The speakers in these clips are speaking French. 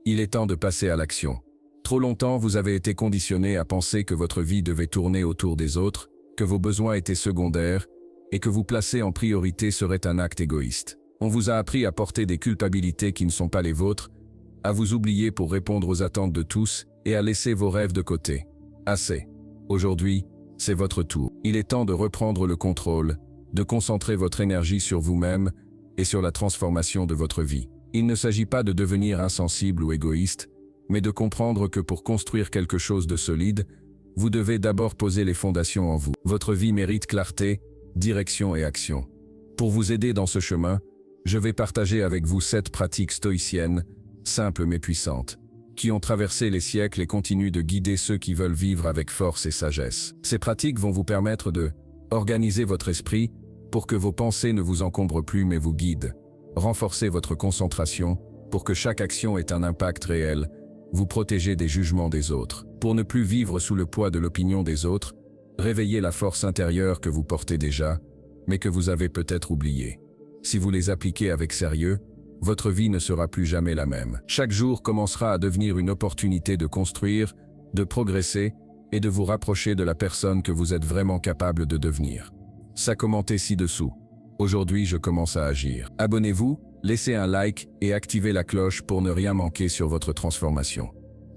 Il est temps de passer à l'action. Trop longtemps, vous avez été conditionné à penser que votre vie devait tourner autour des autres, que vos besoins étaient secondaires, et que vous placer en priorité serait un acte égoïste. On vous a appris à porter des culpabilités qui ne sont pas les vôtres, à vous oublier pour répondre aux attentes de tous et à laisser vos rêves de côté. Assez. Aujourd'hui, c'est votre tour. Il est temps de reprendre le contrôle, de concentrer votre énergie sur vous-même et sur la transformation de votre vie. Il ne s'agit pas de devenir insensible ou égoïste, mais de comprendre que pour construire quelque chose de solide, vous devez d'abord poser les fondations en vous. Votre vie mérite clarté, direction et action. Pour vous aider dans ce chemin, je vais partager avec vous 7 pratiques stoïciennes, simples mais puissantes, qui ont traversé les siècles et continuent de guider ceux qui veulent vivre avec force et sagesse. Ces pratiques vont vous permettre de organiser votre esprit pour que vos pensées ne vous encombrent plus mais vous guident, renforcer votre concentration pour que chaque action ait un impact réel, vous protéger des jugements des autres, pour ne plus vivre sous le poids de l'opinion des autres, réveiller la force intérieure que vous portez déjà, mais que vous avez peut-être oubliée. Si vous les appliquez avec sérieux, votre vie ne sera plus jamais la même. Chaque jour commencera à devenir une opportunité de construire, de progresser et de vous rapprocher de la personne que vous êtes vraiment capable de devenir. Ça commentez ci-dessous. Aujourd'hui, je commence à agir. Abonnez-vous, laissez un like et activez la cloche pour ne rien manquer sur votre transformation.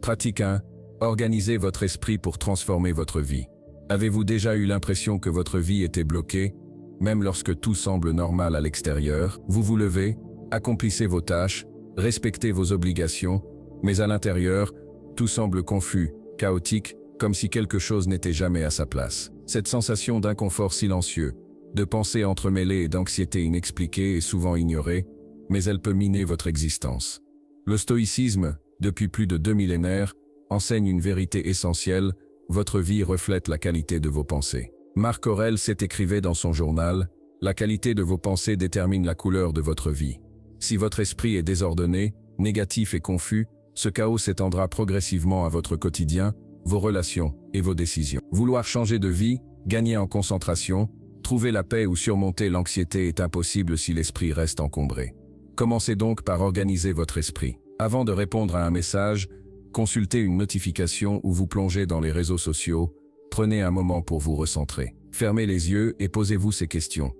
Pratique 1. Organisez votre esprit pour transformer votre vie. Avez-vous déjà eu l'impression que votre vie était bloquée, même lorsque tout semble normal à l'extérieur? Vous vous levez, accomplissez vos tâches, respectez vos obligations, mais à l'intérieur, tout semble confus, chaotique, comme si quelque chose n'était jamais à sa place. Cette sensation d'inconfort silencieux, de pensées entremêlées et d'anxiété inexpliquée est souvent ignorée, mais elle peut miner votre existence. Le stoïcisme, depuis plus de 2 millénaires, enseigne une vérité essentielle: votre vie reflète la qualité de vos pensées. Marc Aurèle écrivait dans son journal: « La qualité de vos pensées détermine la couleur de votre vie. Si votre esprit est désordonné, négatif et confus, ce chaos s'étendra progressivement à votre quotidien, vos relations et vos décisions. Vouloir changer de vie, gagner en concentration, trouver la paix ou surmonter l'anxiété est impossible si l'esprit reste encombré. Commencez donc par organiser votre esprit. Avant de répondre à un message, consultez une notification ou vous plongez dans les réseaux sociaux, prenez un moment pour vous recentrer. Fermez les yeux et posez-vous ces questions.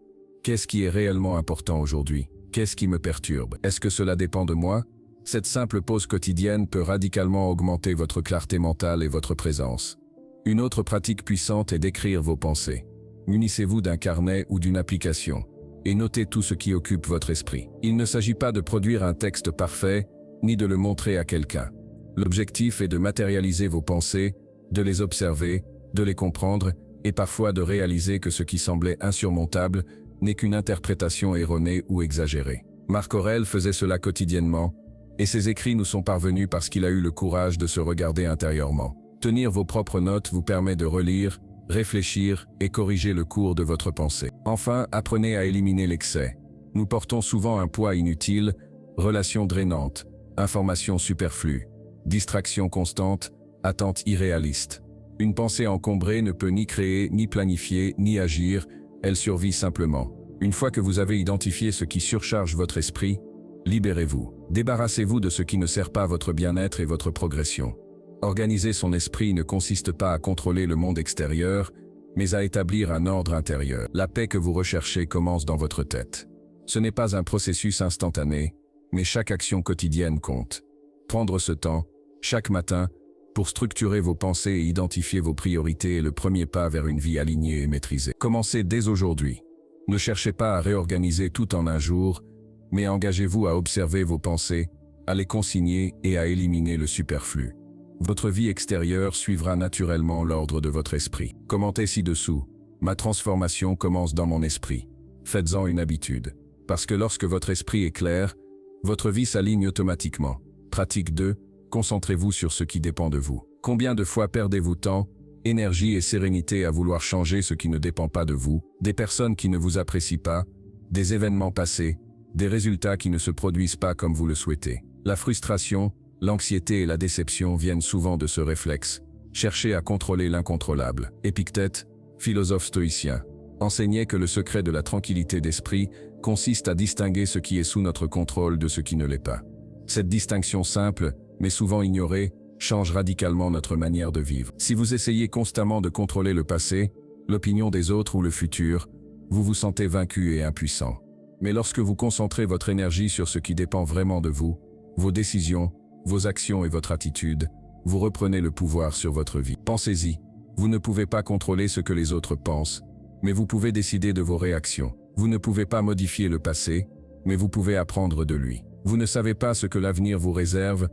Qu'est-ce qui est réellement important aujourd'hui? Qu'est-ce qui me perturbe? Est-ce que cela dépend de moi? Cette simple pause quotidienne peut radicalement augmenter votre clarté mentale et votre présence. Une autre pratique puissante est d'écrire vos pensées. Munissez-vous d'un carnet ou d'une application et notez tout ce qui occupe votre esprit. Il ne s'agit pas de produire un texte parfait, ni de le montrer à quelqu'un. L'objectif est de matérialiser vos pensées, de les observer, de les comprendre et parfois de réaliser que ce qui semblait insurmontable n'est qu'une interprétation erronée ou exagérée. Marc Aurèle faisait cela quotidiennement, et ses écrits nous sont parvenus parce qu'il a eu le courage de se regarder intérieurement. Tenir vos propres notes vous permet de relire, réfléchir et corriger le cours de votre pensée. Enfin, apprenez à éliminer l'excès. Nous portons souvent un poids inutile, relations drainantes, informations superflues, distractions constantes, attentes irréalistes. Une pensée encombrée ne peut ni créer, ni planifier, ni agir, elle survit simplement. Une fois que vous avez identifié ce qui surcharge votre esprit, libérez-vous. Débarrassez-vous de ce qui ne sert pas à votre bien-être et votre progression. Organiser son esprit ne consiste pas à contrôler le monde extérieur, mais à établir un ordre intérieur. La paix que vous recherchez commence dans votre tête. Ce n'est pas un processus instantané, mais chaque action quotidienne compte. Prendre ce temps, chaque matin, pour structurer vos pensées et identifier vos priorités est le premier pas vers une vie alignée et maîtrisée. Commencez dès aujourd'hui. Ne cherchez pas à réorganiser tout en un jour, mais engagez-vous à observer vos pensées, à les consigner et à éliminer le superflu. Votre vie extérieure suivra naturellement l'ordre de votre esprit. Commentez ci-dessous. Ma transformation commence dans mon esprit. Faites-en une habitude. Parce que lorsque votre esprit est clair, votre vie s'aligne automatiquement. Pratique 2. Concentrez-vous sur ce qui dépend de vous. Combien de fois perdez-vous temps, énergie et sérénité à vouloir changer ce qui ne dépend pas de vous, des personnes qui ne vous apprécient pas, des événements passés, des résultats qui ne se produisent pas comme vous le souhaitez. La frustration, l'anxiété et la déception viennent souvent de ce réflexe. Cherchez à contrôler l'incontrôlable. Épictète, philosophe stoïcien, enseignait que le secret de la tranquillité d'esprit consiste à distinguer ce qui est sous notre contrôle de ce qui ne l'est pas. Cette distinction simple mais souvent ignorée, change radicalement notre manière de vivre. Si vous essayez constamment de contrôler le passé, l'opinion des autres ou le futur, vous vous sentez vaincu et impuissant. Mais lorsque vous concentrez votre énergie sur ce qui dépend vraiment de vous, vos décisions, vos actions et votre attitude, vous reprenez le pouvoir sur votre vie. Pensez-y, vous ne pouvez pas contrôler ce que les autres pensent, mais vous pouvez décider de vos réactions. Vous ne pouvez pas modifier le passé, mais vous pouvez apprendre de lui. Vous ne savez pas ce que l'avenir vous réserve,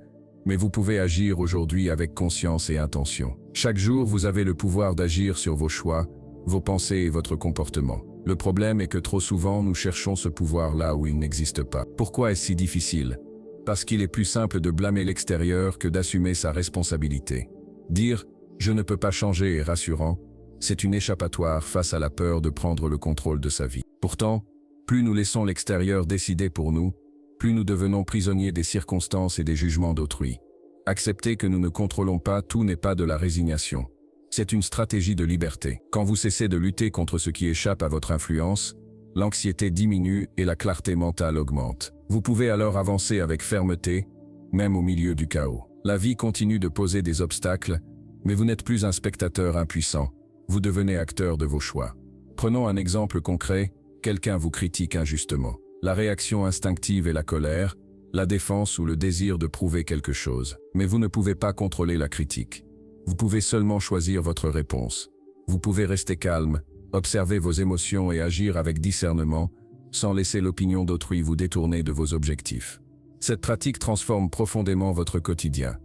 mais vous pouvez agir aujourd'hui avec conscience et intention. Chaque jour, vous avez le pouvoir d'agir sur vos choix, vos pensées et votre comportement. Le problème est que trop souvent, nous cherchons ce pouvoir là où il n'existe pas. Pourquoi est-ce si difficile? Parce qu'il est plus simple de blâmer l'extérieur que d'assumer sa responsabilité. Dire « je ne peux pas changer » est rassurant, c'est une échappatoire face à la peur de prendre le contrôle de sa vie. Pourtant, plus nous laissons l'extérieur décider pour nous, plus nous devenons prisonniers des circonstances et des jugements d'autrui. Accepter que nous ne contrôlons pas tout n'est pas de la résignation. C'est une stratégie de liberté. Quand vous cessez de lutter contre ce qui échappe à votre influence, l'anxiété diminue et la clarté mentale augmente. Vous pouvez alors avancer avec fermeté, même au milieu du chaos. La vie continue de poser des obstacles, mais vous n'êtes plus un spectateur impuissant. Vous devenez acteur de vos choix. Prenons un exemple concret, quelqu'un vous critique injustement. La réaction instinctive est la colère, la défense ou le désir de prouver quelque chose. Mais vous ne pouvez pas contrôler la critique. Vous pouvez seulement choisir votre réponse. Vous pouvez rester calme, observer vos émotions et agir avec discernement, sans laisser l'opinion d'autrui vous détourner de vos objectifs. Cette pratique transforme profondément votre quotidien.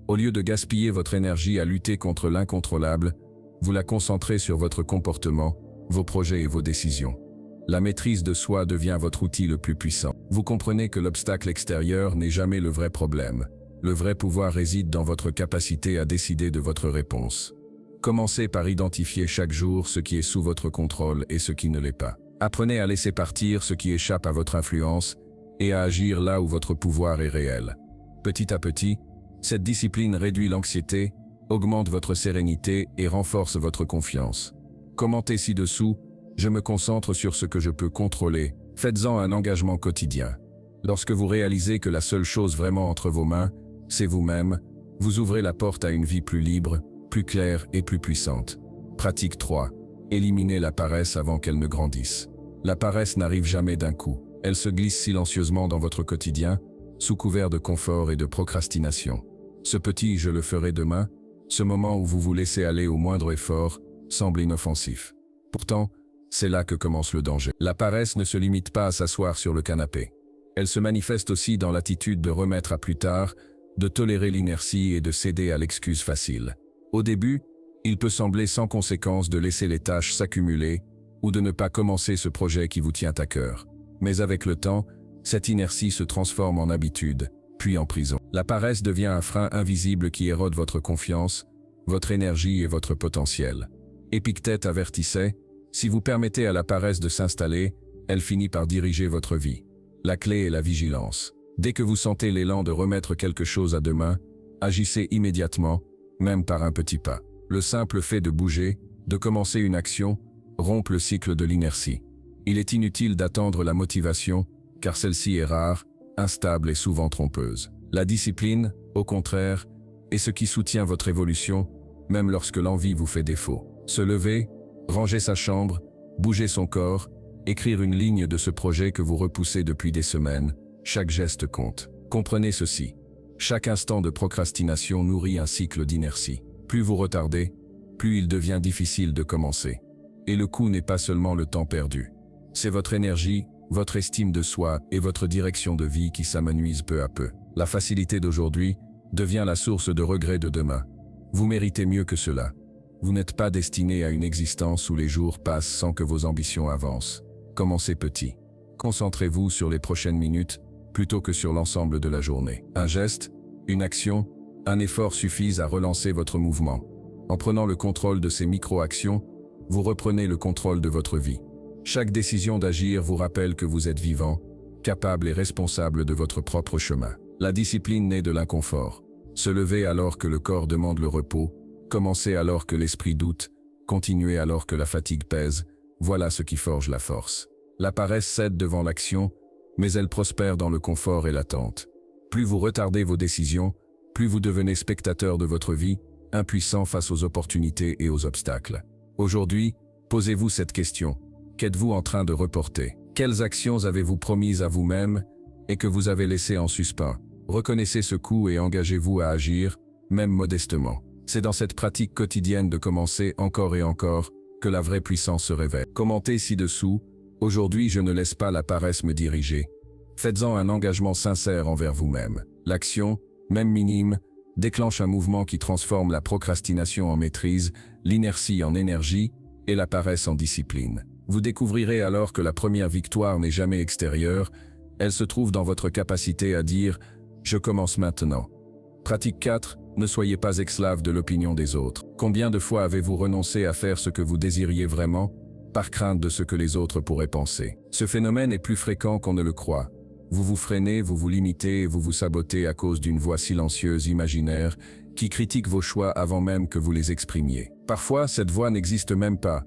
Au lieu de gaspiller votre énergie à lutter contre l'incontrôlable, vous la concentrez sur votre comportement, vos projets et vos décisions. La maîtrise de soi devient votre outil le plus puissant. Vous comprenez que l'obstacle extérieur n'est jamais le vrai problème. Le vrai pouvoir réside dans votre capacité à décider de votre réponse. Commencez par identifier chaque jour ce qui est sous votre contrôle et ce qui ne l'est pas. Apprenez à laisser partir ce qui échappe à votre influence et à agir là où votre pouvoir est réel. Petit à petit, cette discipline réduit l'anxiété, augmente votre sérénité et renforce votre confiance. Commentez ci-dessous, je me concentre sur ce que je peux contrôler. Faites-en un engagement quotidien. Lorsque vous réalisez que la seule chose vraiment entre vos mains, c'est vous-même, vous ouvrez la porte à une vie plus libre, plus claire et plus puissante. Pratique 3. Éliminez la paresse avant qu'elle ne grandisse. La paresse n'arrive jamais d'un coup. Elle se glisse silencieusement dans votre quotidien, sous couvert de confort et de procrastination. Ce petit « je le ferai demain », ce moment où vous vous laissez aller au moindre effort, semble inoffensif. Pourtant, c'est là que commence le danger. La paresse ne se limite pas à s'asseoir sur le canapé. Elle se manifeste aussi dans l'attitude de remettre à plus tard, de tolérer l'inertie et de céder à l'excuse facile. Au début, il peut sembler sans conséquence de laisser les tâches s'accumuler ou de ne pas commencer ce projet qui vous tient à cœur. Mais avec le temps, cette inertie se transforme en habitude, puis en prison. La paresse devient un frein invisible qui érode votre confiance, votre énergie et votre potentiel. Épictète avertissait, si vous permettez à la paresse de s'installer, elle finit par diriger votre vie. La clé est la vigilance. Dès que vous sentez l'élan de remettre quelque chose à demain, agissez immédiatement, même par un petit pas. Le simple fait de bouger, de commencer une action, rompt le cycle de l'inertie. Il est inutile d'attendre la motivation, car celle-ci est rare, instable et souvent trompeuse. La discipline, au contraire, est ce qui soutient votre évolution, même lorsque l'envie vous fait défaut. Se lever, ranger sa chambre, bouger son corps, écrire une ligne de ce projet que vous repoussez depuis des semaines, chaque geste compte. Comprenez ceci. Chaque instant de procrastination nourrit un cycle d'inertie. Plus vous retardez, plus il devient difficile de commencer. Et le coût n'est pas seulement le temps perdu. C'est votre énergie, votre estime de soi et votre direction de vie qui s'amenuisent peu à peu. La facilité d'aujourd'hui devient la source de regrets de demain. Vous méritez mieux que cela. Vous n'êtes pas destiné à une existence où les jours passent sans que vos ambitions avancent. Commencez petit. Concentrez-vous sur les prochaines minutes plutôt que sur l'ensemble de la journée. Un geste, une action, un effort suffisent à relancer votre mouvement. En prenant le contrôle de ces micro-actions, vous reprenez le contrôle de votre vie. Chaque décision d'agir vous rappelle que vous êtes vivant, capable et responsable de votre propre chemin. La discipline naît de l'inconfort. Se lever alors que le corps demande le repos, commencer alors que l'esprit doute, continuer alors que la fatigue pèse, voilà ce qui forge la force. La paresse cède devant l'action, mais elle prospère dans le confort et l'attente. Plus vous retardez vos décisions, plus vous devenez spectateur de votre vie, impuissant face aux opportunités et aux obstacles. Aujourd'hui, posez-vous cette question. Qu'êtes-vous en train de reporter? Quelles actions avez-vous promises à vous-même et que vous avez laissées en suspens? Reconnaissez ce coup et engagez-vous à agir, même modestement. C'est dans cette pratique quotidienne de commencer encore et encore que la vraie puissance se révèle. Commentez ci-dessous. Aujourd'hui, je ne laisse pas la paresse me diriger. Faites-en un engagement sincère envers vous-même. L'action, même minime, déclenche un mouvement qui transforme la procrastination en maîtrise, l'inertie en énergie et la paresse en discipline. Vous découvrirez alors que la première victoire n'est jamais extérieure, elle se trouve dans votre capacité à dire « Je commence maintenant ». Pratique 4. Ne soyez pas esclave de l'opinion des autres. Combien de fois avez-vous renoncé à faire ce que vous désiriez vraiment, par crainte de ce que les autres pourraient penser? Ce phénomène est plus fréquent qu'on ne le croit. Vous vous freinez, vous vous limitez et vous vous sabotez à cause d'une voix silencieuse imaginaire qui critique vos choix avant même que vous les exprimiez. Parfois, cette voix n'existe même pas.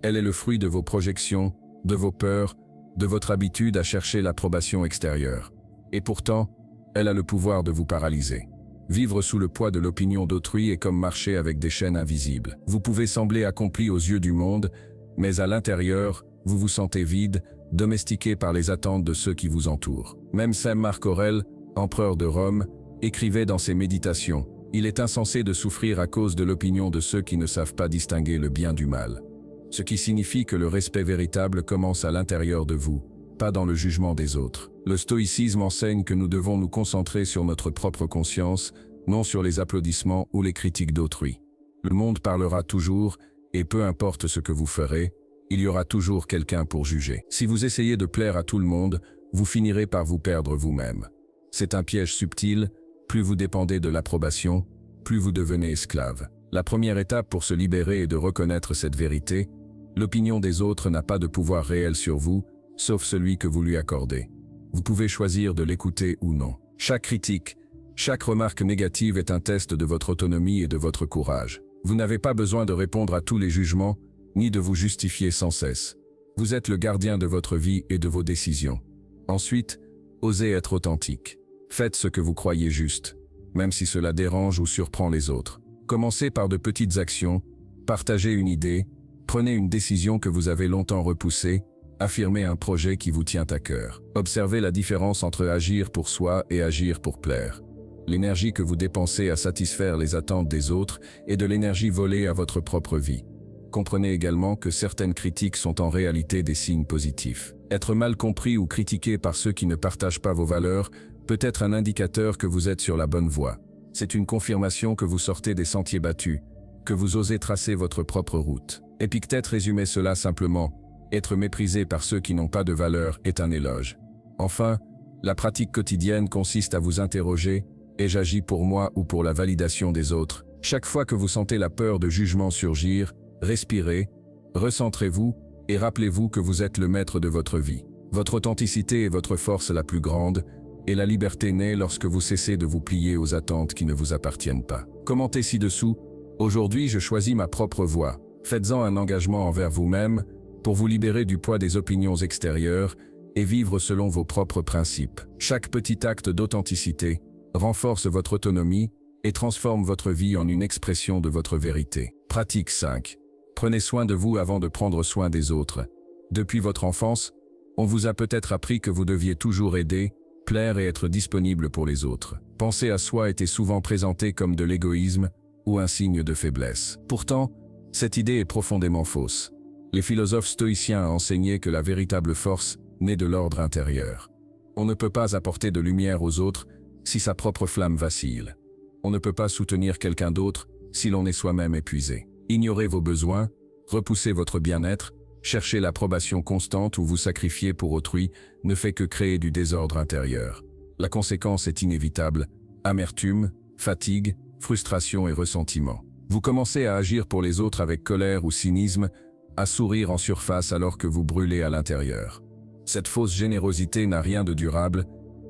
Elle est le fruit de vos projections, de vos peurs, de votre habitude à chercher l'approbation extérieure. Et pourtant, elle a le pouvoir de vous paralyser. Vivre sous le poids de l'opinion d'autrui est comme marcher avec des chaînes invisibles. Vous pouvez sembler accompli aux yeux du monde, mais à l'intérieur, vous vous sentez vide, domestiqué par les attentes de ceux qui vous entourent. Même Saint Marc Aurèle, empereur de Rome, écrivait dans ses méditations « Il est insensé de souffrir à cause de l'opinion de ceux qui ne savent pas distinguer le bien du mal ». Ce qui signifie que le respect véritable commence à l'intérieur de vous, pas dans le jugement des autres. Le stoïcisme enseigne que nous devons nous concentrer sur notre propre conscience, non sur les applaudissements ou les critiques d'autrui. Le monde parlera toujours, et peu importe ce que vous ferez, il y aura toujours quelqu'un pour juger. Si vous essayez de plaire à tout le monde, vous finirez par vous perdre vous-même. C'est un piège subtil, plus vous dépendez de l'approbation, plus vous devenez esclave. La première étape pour se libérer est de reconnaître cette vérité. L'opinion des autres n'a pas de pouvoir réel sur vous, sauf celui que vous lui accordez. Vous pouvez choisir de l'écouter ou non. Chaque critique, chaque remarque négative est un test de votre autonomie et de votre courage. Vous n'avez pas besoin de répondre à tous les jugements, ni de vous justifier sans cesse. Vous êtes le gardien de votre vie et de vos décisions. Ensuite, osez être authentique. Faites ce que vous croyez juste, même si cela dérange ou surprend les autres. Commencez par de petites actions, partagez une idée, prenez une décision que vous avez longtemps repoussée, affirmez un projet qui vous tient à cœur. Observez la différence entre agir pour soi et agir pour plaire. L'énergie que vous dépensez à satisfaire les attentes des autres est de l'énergie volée à votre propre vie. Comprenez également que certaines critiques sont en réalité des signes positifs. Être mal compris ou critiqué par ceux qui ne partagent pas vos valeurs peut être un indicateur que vous êtes sur la bonne voie. C'est une confirmation que vous sortez des sentiers battus, que vous osez tracer votre propre route. Épictète résumait cela simplement: être méprisé par ceux qui n'ont pas de valeur est un éloge. Enfin, la pratique quotidienne consiste à vous interroger: ai-je agi pour moi ou pour la validation des autres? Chaque fois que vous sentez la peur de jugement surgir, respirez, recentrez-vous et rappelez-vous que vous êtes le maître de votre vie. Votre authenticité est votre force la plus grande, et la liberté naît lorsque vous cessez de vous plier aux attentes qui ne vous appartiennent pas. Commentez ci-dessous: aujourd'hui je choisis ma propre voie. Faites-en un engagement envers vous-même pour vous libérer du poids des opinions extérieures et vivre selon vos propres principes. Chaque petit acte d'authenticité renforce votre autonomie et transforme votre vie en une expression de votre vérité. Pratique 5. Prenez soin de vous avant de prendre soin des autres. Depuis votre enfance, on vous a peut-être appris que vous deviez toujours aider, plaire et être disponible pour les autres. Penser à soi était souvent présenté comme de l'égoïsme ou un signe de faiblesse. Pourtant, cette idée est profondément fausse. Les philosophes stoïciens ont enseigné que la véritable force naît de l'ordre intérieur. On ne peut pas apporter de lumière aux autres si sa propre flamme vacille. On ne peut pas soutenir quelqu'un d'autre si l'on est soi-même épuisé. Ignorez vos besoins, repoussez votre bien-être, chercher l'approbation constante ou vous sacrifier pour autrui ne fait que créer du désordre intérieur. La conséquence est inévitable: amertume, fatigue, frustration et ressentiment. Vous commencez à agir pour les autres avec colère ou cynisme, à sourire en surface alors que vous brûlez à l'intérieur. Cette fausse générosité n'a rien de durable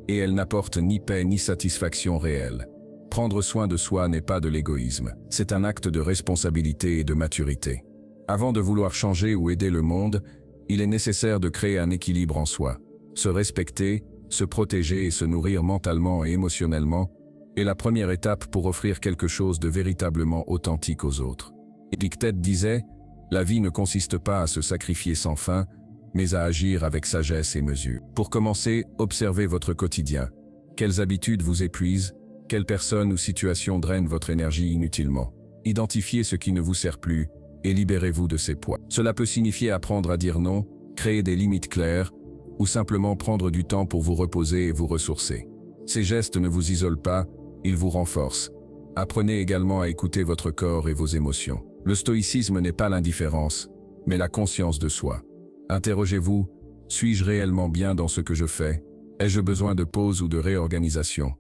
et elle n'apporte ni paix ni satisfaction réelle. Prendre soin de soi n'est pas de l'égoïsme, c'est un acte de responsabilité et de maturité. Avant de vouloir changer ou aider le monde, il est nécessaire de créer un équilibre en soi. Se respecter, se protéger et se nourrir mentalement et émotionnellement est la première étape pour offrir quelque chose de véritablement authentique aux autres. Épictète disait « La vie ne consiste pas à se sacrifier sans fin, mais à agir avec sagesse et mesure. » Pour commencer, observez votre quotidien. Quelles habitudes vous épuisent? Quelles personnes ou situations drainent votre énergie inutilement? Identifiez ce qui ne vous sert plus et libérez-vous de ces poids. Cela peut signifier apprendre à dire non, créer des limites claires ou simplement prendre du temps pour vous reposer et vous ressourcer. Ces gestes ne vous isolent pas, ils vous renforcent. Apprenez également à écouter votre corps et vos émotions. Le stoïcisme n'est pas l'indifférence, mais la conscience de soi. Interrogez-vous, suis-je réellement bien dans ce que je fais? Ai-je besoin de pause ou de réorganisation?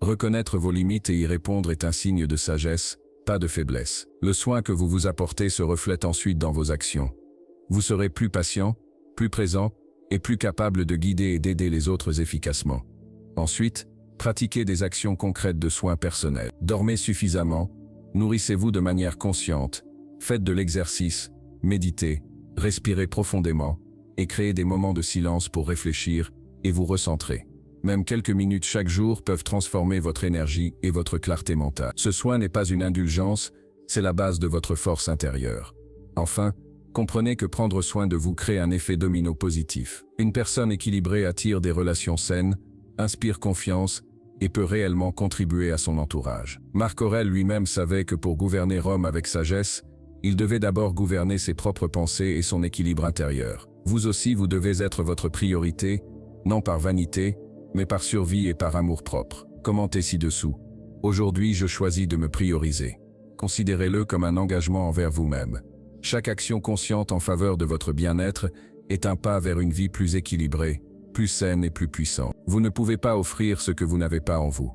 Reconnaître vos limites et y répondre est un signe de sagesse, pas de faiblesse. Le soin que vous vous apportez se reflète ensuite dans vos actions. Vous serez plus patient, plus présent et plus capable de guider et d'aider les autres efficacement. Ensuite, pratiquez des actions concrètes de soins personnels. Dormez suffisamment, nourrissez-vous de manière consciente, faites de l'exercice, méditez, respirez profondément et créez des moments de silence pour réfléchir et vous recentrer. Même quelques minutes chaque jour peuvent transformer votre énergie et votre clarté mentale. Ce soin n'est pas une indulgence, c'est la base de votre force intérieure. Enfin, comprenez que prendre soin de vous crée un effet domino positif. Une personne équilibrée attire des relations saines, inspire confiance et peut réellement contribuer à son entourage. Marc Aurèle lui-même savait que pour gouverner Rome avec sagesse, il devait d'abord gouverner ses propres pensées et son équilibre intérieur. Vous aussi, vous devez être votre priorité, non par vanité, mais par survie et par amour-propre. Commentez ci-dessous. Aujourd'hui, je choisis de me prioriser. Considérez-le comme un engagement envers vous-même. Chaque action consciente en faveur de votre bien-être est un pas vers une vie plus équilibrée, plus saine et plus puissante. Vous ne pouvez pas offrir ce que vous n'avez pas en vous.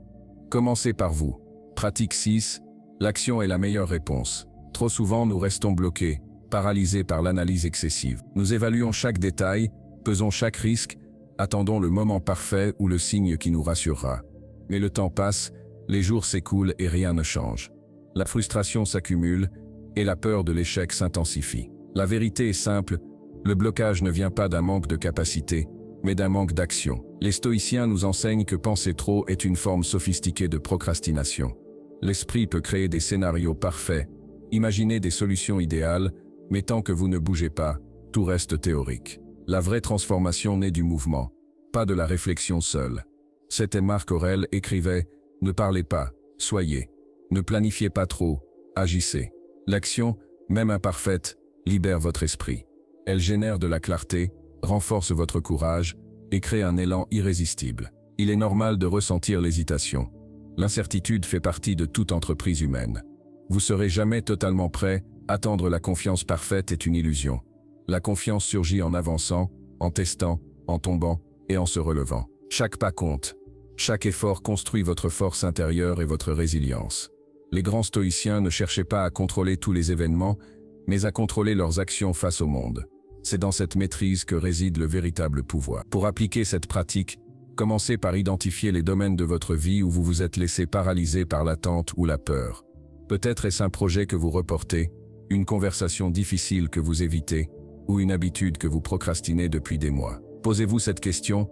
Commencez par vous. Pratique 6. L'action est la meilleure réponse. Trop souvent, nous restons bloqués, paralysés par l'analyse excessive. Nous évaluons chaque détail, pesons chaque risque, attendons le moment parfait ou le signe qui nous rassurera. Mais le temps passe, les jours s'écoulent et rien ne change. La frustration s'accumule et la peur de l'échec s'intensifie. La vérité est simple, le blocage ne vient pas d'un manque de capacité, mais d'un manque d'action. Les stoïciens nous enseignent que penser trop est une forme sophistiquée de procrastination. L'esprit peut créer des scénarios parfaits, imaginer des solutions idéales, mais tant que vous ne bougez pas, tout reste théorique. La vraie transformation naît du mouvement, pas de la réflexion seule. C'était Marc Aurèle écrivait « Ne parlez pas, soyez. Ne planifiez pas trop, agissez. » L'action, même imparfaite, libère votre esprit. Elle génère de la clarté, renforce votre courage et crée un élan irrésistible. Il est normal de ressentir l'hésitation. L'incertitude fait partie de toute entreprise humaine. Vous serez jamais totalement prêt, attendre la confiance parfaite est une illusion. La confiance surgit en avançant, en testant, en tombant et en se relevant. Chaque pas compte. Chaque effort construit votre force intérieure et votre résilience. Les grands stoïciens ne cherchaient pas à contrôler tous les événements, mais à contrôler leurs actions face au monde. C'est dans cette maîtrise que réside le véritable pouvoir. Pour appliquer cette pratique, commencez par identifier les domaines de votre vie où vous vous êtes laissé paralyser par l'attente ou la peur. Peut-être est-ce un projet que vous reportez, une conversation difficile que vous évitez, ou une habitude que vous procrastinez depuis des mois. Posez-vous cette question,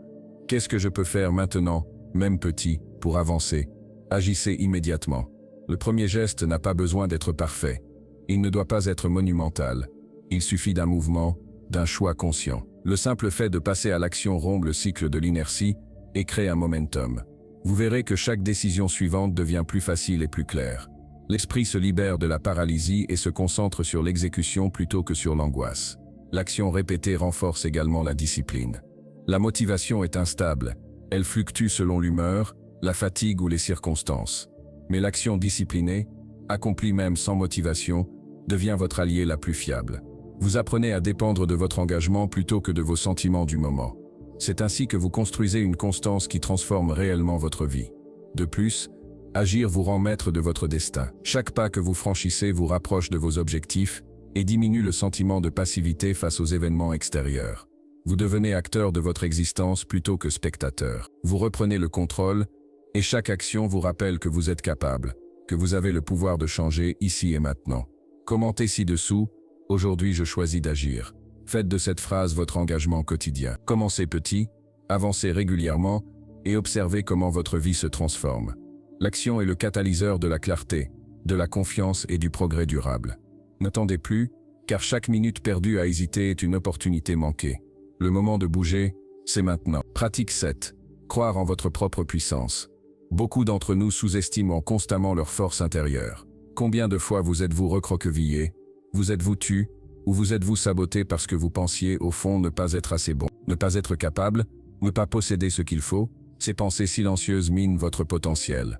qu'est-ce que je peux faire maintenant, même petit, pour avancer? Agissez immédiatement. Le premier geste n'a pas besoin d'être parfait. Il ne doit pas être monumental. Il suffit d'un mouvement, d'un choix conscient. Le simple fait de passer à l'action rompt le cycle de l'inertie et crée un momentum. Vous verrez que chaque décision suivante devient plus facile et plus claire. L'esprit se libère de la paralysie et se concentre sur l'exécution plutôt que sur l'angoisse. L'action répétée renforce également la discipline. La motivation est instable. Elle fluctue selon l'humeur, la fatigue ou les circonstances. Mais l'action disciplinée, accomplie même sans motivation, devient votre allié la plus fiable. Vous apprenez à dépendre de votre engagement plutôt que de vos sentiments du moment. C'est ainsi que vous construisez une constance qui transforme réellement votre vie. De plus, agir vous rend maître de votre destin. Chaque pas que vous franchissez vous rapproche de vos objectifs et diminue le sentiment de passivité face aux événements extérieurs. Vous devenez acteur de votre existence plutôt que spectateur. Vous reprenez le contrôle et chaque action vous rappelle que vous êtes capable, que vous avez le pouvoir de changer ici et maintenant. Commentez ci-dessous, aujourd'hui je choisis d'agir. Faites de cette phrase votre engagement quotidien. Commencez petit, avancez régulièrement et observez comment votre vie se transforme. L'action est le catalyseur de la clarté, de la confiance et du progrès durable. N'attendez plus, car chaque minute perdue à hésiter est une opportunité manquée. Le moment de bouger, c'est maintenant. Pratique 7. Croire en votre propre puissance. Beaucoup d'entre nous sous-estiment constamment leur force intérieure. Combien de fois vous êtes-vous recroquevillé, vous êtes-vous tu, ou vous êtes-vous saboté parce que vous pensiez au fond ne pas être assez bon, ne pas être capable, ne pas posséder ce qu'il faut? Ces pensées silencieuses minent votre potentiel.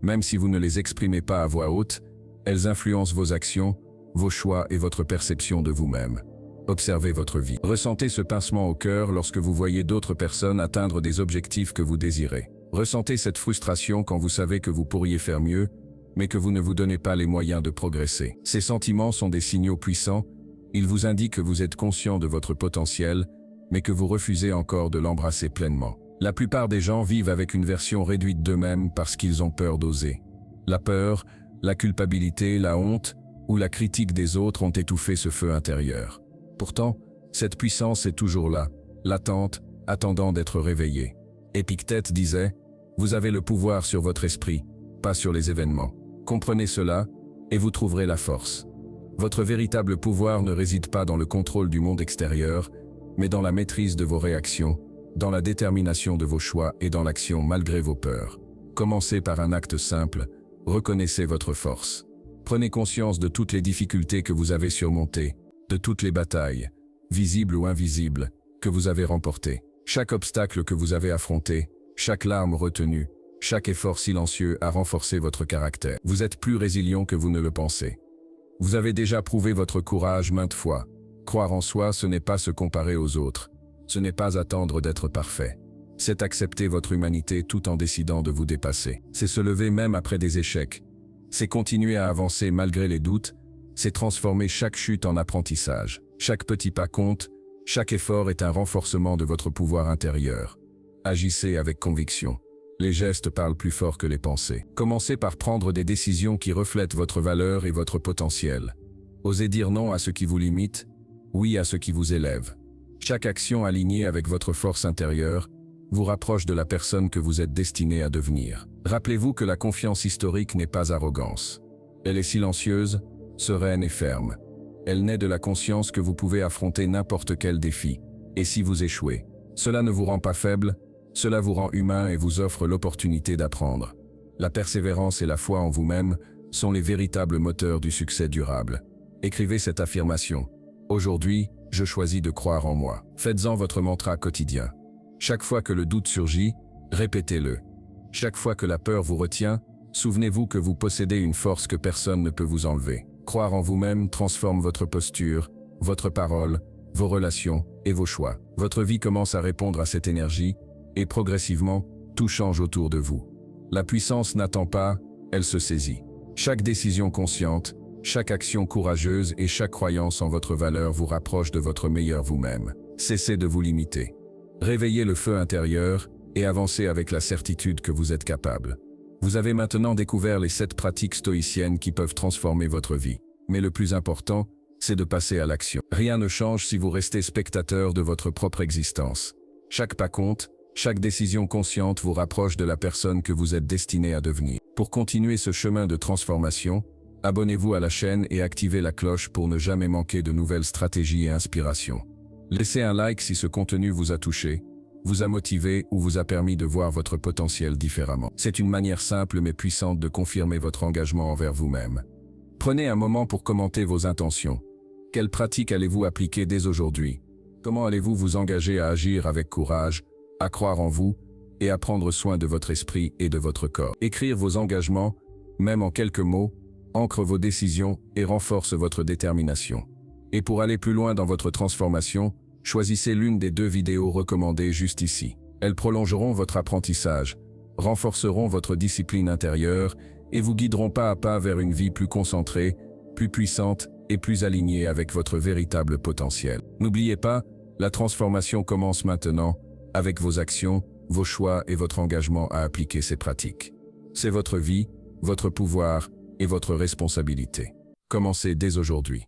Même si vous ne les exprimez pas à voix haute, elles influencent vos actions, vos choix et votre perception de vous-même. Observez votre vie. Ressentez ce pincement au cœur lorsque vous voyez d'autres personnes atteindre des objectifs que vous désirez. Ressentez cette frustration quand vous savez que vous pourriez faire mieux, mais que vous ne vous donnez pas les moyens de progresser. Ces sentiments sont des signaux puissants. Ils vous indiquent que vous êtes conscient de votre potentiel, mais que vous refusez encore de l'embrasser pleinement. La plupart des gens vivent avec une version réduite d'eux-mêmes parce qu'ils ont peur d'oser. La peur, la culpabilité, la honte ou la critique des autres ont étouffé ce feu intérieur. Pourtant, cette puissance est toujours là, latente, attendant d'être réveillée. Épictète disait « Vous avez le pouvoir sur votre esprit, pas sur les événements. Comprenez cela, et vous trouverez la force. » Votre véritable pouvoir ne réside pas dans le contrôle du monde extérieur, mais dans la maîtrise de vos réactions, dans la détermination de vos choix et dans l'action malgré vos peurs. Commencez par un acte simple, reconnaissez votre force. Prenez conscience de toutes les difficultés que vous avez surmontées, de toutes les batailles, visibles ou invisibles, que vous avez remportées. Chaque obstacle que vous avez affronté, chaque larme retenue, chaque effort silencieux a renforcé votre caractère. Vous êtes plus résilient que vous ne le pensez. Vous avez déjà prouvé votre courage maintes fois. Croire en soi, ce n'est pas se comparer aux autres. Ce n'est pas attendre d'être parfait. C'est accepter votre humanité tout en décidant de vous dépasser. C'est se lever même après des échecs. C'est continuer à avancer malgré les doutes. C'est transformer chaque chute en apprentissage. Chaque petit pas compte. Chaque effort est un renforcement de votre pouvoir intérieur. Agissez avec conviction. Les gestes parlent plus fort que les pensées. Commencez par prendre des décisions qui reflètent votre valeur et votre potentiel. Osez dire non à ce qui vous limite, oui à ce qui vous élève. Chaque action alignée avec votre force intérieure vous rapproche de la personne que vous êtes destiné à devenir. Rappelez-vous que la confiance historique n'est pas arrogance. Elle est silencieuse, sereine et ferme. Elle naît de la conscience que vous pouvez affronter n'importe quel défi. Et si vous échouez, cela ne vous rend pas faible, cela vous rend humain et vous offre l'opportunité d'apprendre. La persévérance et la foi en vous-même sont les véritables moteurs du succès durable. Écrivez cette affirmation. Aujourd'hui, je choisis de croire en moi. Faites-en votre mantra quotidien. Chaque fois que le doute surgit, répétez-le. Chaque fois que la peur vous retient, souvenez-vous que vous possédez une force que personne ne peut vous enlever. Croire en vous-même transforme votre posture, votre parole, vos relations et vos choix. Votre vie commence à répondre à cette énergie, et progressivement, tout change autour de vous. La puissance n'attend pas, elle se saisit. Chaque décision consciente, chaque action courageuse et chaque croyance en votre valeur vous rapproche de votre meilleur vous-même. Cessez de vous limiter. Réveillez le feu intérieur et avancez avec la certitude que vous êtes capable. Vous avez maintenant découvert les 7 pratiques stoïciennes qui peuvent transformer votre vie. Mais le plus important, c'est de passer à l'action. Rien ne change si vous restez spectateur de votre propre existence. Chaque pas compte, chaque décision consciente vous rapproche de la personne que vous êtes destiné à devenir. Pour continuer ce chemin de transformation, abonnez-vous à la chaîne et activez la cloche pour ne jamais manquer de nouvelles stratégies et inspirations. Laissez un like si ce contenu vous a touché, vous a motivé ou vous a permis de voir votre potentiel différemment. C'est une manière simple mais puissante de confirmer votre engagement envers vous-même. Prenez un moment pour commenter vos intentions. Quelles pratiques allez-vous appliquer dès aujourd'hui? Comment allez-vous vous engager à agir avec courage, à croire en vous et à prendre soin de votre esprit et de votre corps? Écrire vos engagements, même en quelques mots, ancre vos décisions et renforce votre détermination. Et pour aller plus loin dans votre transformation, choisissez l'une des 2 vidéos recommandées juste ici. Elles prolongeront votre apprentissage, renforceront votre discipline intérieure et vous guideront pas à pas vers une vie plus concentrée, plus puissante et plus alignée avec votre véritable potentiel. N'oubliez pas, la transformation commence maintenant, avec vos actions, vos choix et votre engagement à appliquer ces pratiques. C'est votre vie, votre pouvoir et votre responsabilité. Commencez dès aujourd'hui.